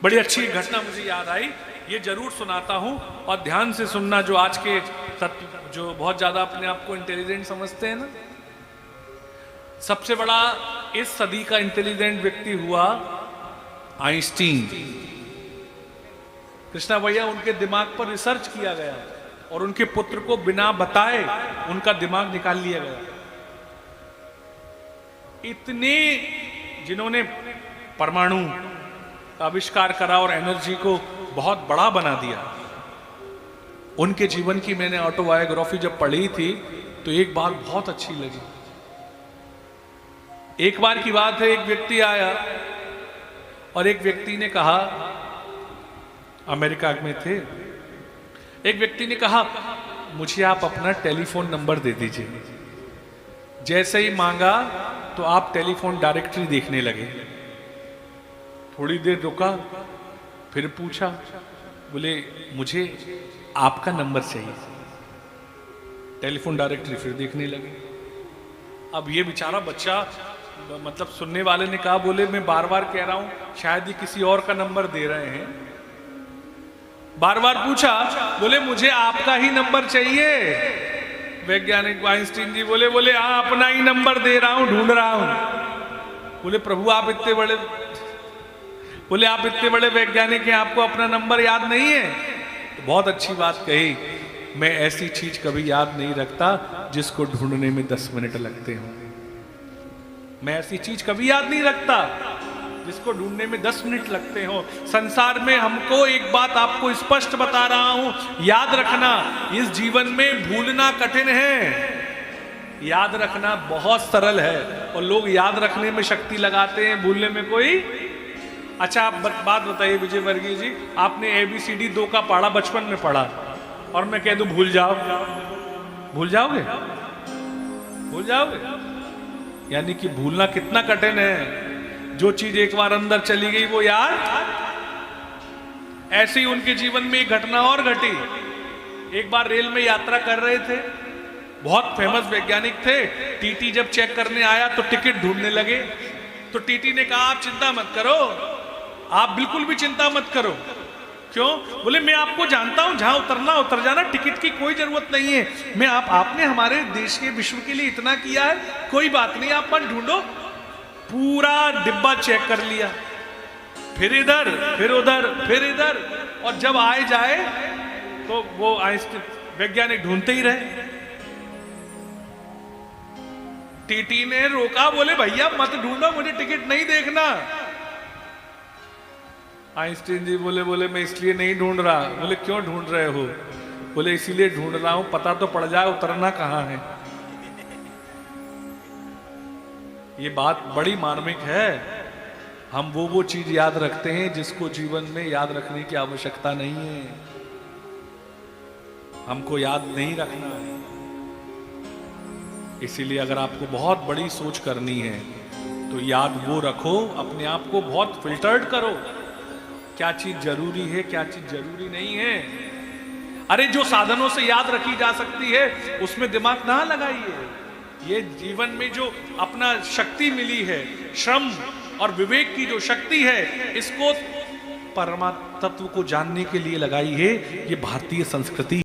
बड़ी अच्छी घटना मुझे याद आई, ये जरूर सुनाता हूं और ध्यान से सुनना। जो आज के जो बहुत ज्यादा अपने आप को इंटेलिजेंट समझते हैं ना, सबसे बड़ा इस सदी का इंटेलिजेंट व्यक्ति हुआ आइंस्टीन। कृष्णा भैया, उनके दिमाग पर रिसर्च किया गया और उनके पुत्र को बिना बताए उनका दिमाग निकाल लिया गया। इतने जिन्होंने परमाणु का आविष्कार करा और एनर्जी को बहुत बड़ा बना दिया, उनके जीवन की मैंने ऑटोबायोग्राफी जब पढ़ी थी तो एक बात बहुत अच्छी लगी। एक बार की बात है, एक व्यक्ति आया और एक व्यक्ति ने कहा, अमेरिका में थे, एक व्यक्ति ने कहा मुझे आप अपना टेलीफोन नंबर दे दीजिए। जैसे ही मांगा तो आप टेलीफोन डायरेक्टरी देखने लगे। थोड़ी देर रुका, फिर पूछा, बोले मुझे आपका नंबर चाहिए। टेलीफोन डायरेक्टरी फिर देखने लगे। अब ये बेचारा बच्चा, मतलब सुनने वाले ने कहा, बोले मैं बार बार कह रहा हूं, शायद ये किसी और का नंबर दे रहे हैं। बार बार पूछा, बोले मुझे आपका ही नंबर चाहिए। वैज्ञानिक आइंस्टीन जी बोले हाँ, अपना ही नंबर दे रहा हूं, ढूंढ रहा हूं। बोले प्रभु आप इतने बड़े वैज्ञानिक हैं, आपको अपना नंबर याद नहीं है? तो बहुत अच्छी बात कही, मैं ऐसी चीज कभी याद नहीं रखता जिसको ढूंढने में 10 मिनट लगते हो। मैं ऐसी चीज कभी याद नहीं रखता जिसको ढूंढने में 10 मिनट लगते हो। संसार में हमको एक बात आपको स्पष्ट बता रहा हूं, याद रखना, इस जीवन में भूलना कठिन है, याद रखना बहुत सरल है। और लोग याद रखने में शक्ति लगाते हैं, भूलने में कोई। अच्छा आप बात बताइए विजय वर्गीय जी, आपने ABCD 2 का पढ़ा, बचपन में पढ़ा, और मैं कह दूं भूल जाओ, भूल जाओगे? भूल जाओगे? यानी कि भूलना कितना कठिन है। जो चीज एक बार अंदर चली गई वो याद। ऐसे ही उनके जीवन में एक घटना और घटी। एक बार रेल में यात्रा कर रहे थे, बहुत फेमस वैज्ञानिक थे। टीटी जब चेक करने आया तो टिकट ढूंढने लगे। तो टीटी ने कहा आप चिंता मत करो, आप बिल्कुल भी चिंता मत करो। क्यों? बोले मैं आपको जानता हूं, जहां उतरना उतर जाना, टिकट की कोई जरूरत नहीं है। मैं आपने हमारे देश के, विश्व के लिए इतना किया है, कोई बात नहीं, आप मत ढूंढो। पूरा डिब्बा चेक कर लिया, फिर इधर फिर उधर फिर इधर, और जब आए जाए तो वो वैज्ञानिक ढूंढते ही रहे। टीटी ने रोका, बोले भैया मत ढूंढो, मुझे टिकट नहीं देखना। आइंस्टीन जी बोले मैं इसलिए नहीं ढूंढ रहा। बोले क्यों ढूंढ रहे हो? बोले इसीलिए ढूंढ रहा हूं, पता तो पड़ जाए उतरना कहां है। ये बात बड़ी मार्मिक है। हम वो चीज याद रखते हैं जिसको जीवन में याद रखने की आवश्यकता नहीं है। हमको याद नहीं रखना है। इसीलिए अगर आपको बहुत बड़ी सोच करनी है तो याद वो रखो, अपने आप को बहुत फिल्टर्ड करो, क्या चीज जरूरी है, क्या चीज जरूरी नहीं है। अरे जो साधनों से याद रखी जा सकती है उसमें दिमाग ना लगाइए। ये जीवन में जो अपना शक्ति मिली है, श्रम और विवेक की जो शक्ति है, इसको परमात्मा तत्व को जानने के लिए लगाई है। ये भारतीय संस्कृति